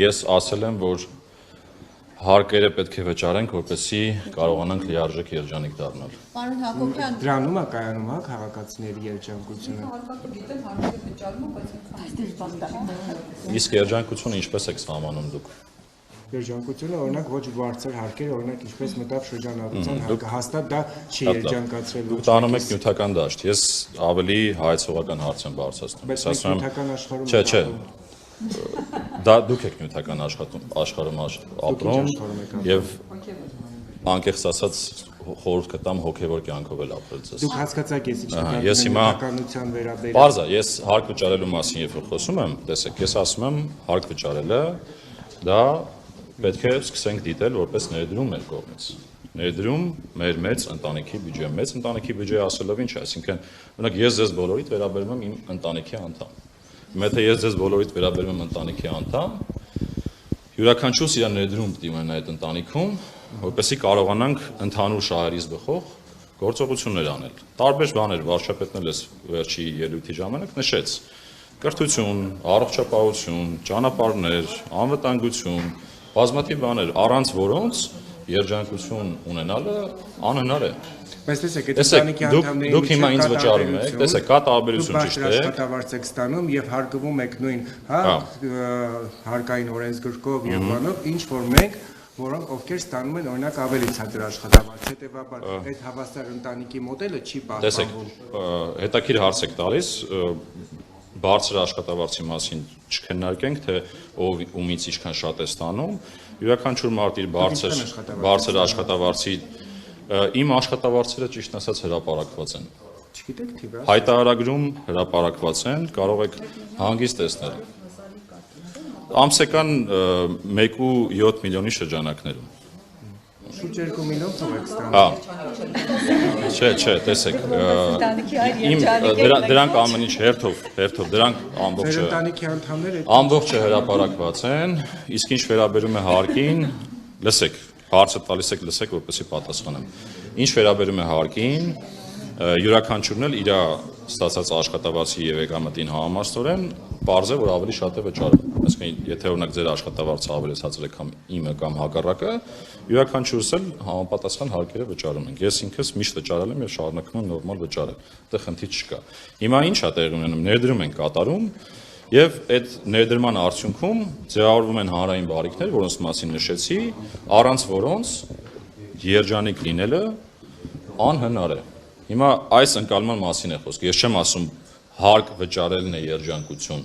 Ես ասել եմ, որ հարկերը պետք է վճարենք, որպեսզի կարողանանք լիարժեք երջանիկ դառնալ։ Պարոն Հակոբյան, Դրանում է կայանում է քաղաքացիների երջանկությունը։ Իսկ երջանկությունը ինչպես եք սահմանում դուք։ Երջանկությունը օրինակ ոչ բարձր հարկեր, օրինակ ինչպես մտավ շրջանառության հարկը, հաստատ դա չի երջանկացրել։ Դուք տանում եք նյութական դաշտ։ Ես ավելի հայեցողական հարց եմ բարձրացնում։ Բայց մենք նյութական աշխարհում Չէ։ Դա դուք եք նյութական աշխարհում ապրում եւ անկեղծ ասած խորհուրդ կտամ հոգեվոր կյանքով էլ ապրել ձեզ։ Դուք հասկացաք Ես հիմա նյութականության վերաբերյալ։ Պարզ է, ես հարկ վճարելու մասին երբ խոսում եմ, տեսեք, ես ասում եմ հարկ վճարելը դա պետք է սկսենք դիտել որպես ներդրում մեր կողմից։ Ներդրում մեր մեծ ընտանիքի բյուջե, մեծ ընտանիքի բյուջե ասելով ինչ է, այսինքն օրինակ ես ձեզ բոլորիդ վերաբերում եմ իմ ընտանիքի անդամ։ Եթե ես ձեզ բոլորիդ վերաբերում եմ ընտանիքի անդամ, յուրաքանչյուրս իր ներդրում պետք է ունենա այդ ընտանիքում, որպեսզի կարողանանք ընդհանուր շահերից բխող գործողություններ անել։ Տարբեր բաներ վարչապետն էլ վերջի ելույթի ժամանակ նշեց. կրթություն, առողջապահություն, ճանապարհներ, անվտանգություն, բազմաթիվ բաներ, առանց որոնց երջանկություն ունենալը անհնար է։ Բայց տեսեք, այդ ընտանիքի անդամների դուք հիմա ինձ վճարում եք, տեսեք, կա տարբերություն ճիշտ է։ Աշխատավարձ եք ստանում եւ հարգվում եք նույն, հարկային օրենսգրքով եւ բանով, ինչ որ մենք, որոնք ովքեր ստանում են օրինակ ավելի ցածր աշխատավարձ, հետեւաբար այդ հավասար ընտանիքի մոդելը չի պահպանվում։ Տեսեք, հետաքրքիր հարց եք տալիս, բարձր աշխատավարձի մասին չքննարկենք, թե ով ումից ինչքան շատ է ստանում, յուրաքանչյուր մարդ իր բարձր աշխատավարձի իմ աշխատավարձերը ճիշտ ասած հրապարակված են։ Չգիտեք թիվը։ Հայտարարագրում հրապարակված են, կարող եք հանգիստ տեսնել։ Ամսական 1.7 միլիոնի շրջանակներում։ Շուրջ 2 միլիոն թող եք ստանում։ Չէ, տեսեք։ Դրանք ամեն ինչ հերթով, դրանք ամբողջը հրապարակված են, իսկ ինչ վերաբերում է հարկին, լսեք, հարցը տալիս եք, լսեք, որպեսզի պատասխանեմ։ Ինչ վերաբերում է հարկին, յուրաքանչյուրն էլ իր ստացած աշխատավարձի եւ եկամտին համեմատորեն պարզ է, որ ավելի շատ է վճարում։ Այսինքն, եթե օրինակ ձեր աշխատավարձը ավելի ցածր է կամ իմը կամ հակառակը, յուրաքանչյուրս էլ համապատասխան հարկերը վճարում ենք։ Ես ինքս միշտ վճարել եմ եւ շարունակում եմ նորմալ վճարել։ Դա խնդիր չկա։ Հիմա ինչ է տեղի ունենում, ներդրում ենք կատարում եւ այդ ներդրման արդյունքում ձևավորվում են հանրային բարիքներ, որոնց մասին նշեցի, առանց որոնց երջանիկ լինելը անհնար է։ Հիմա այս ընկալման մասին է խոսքը։ Ես չեմ ասում հարկ վճարելն է երջանկություն։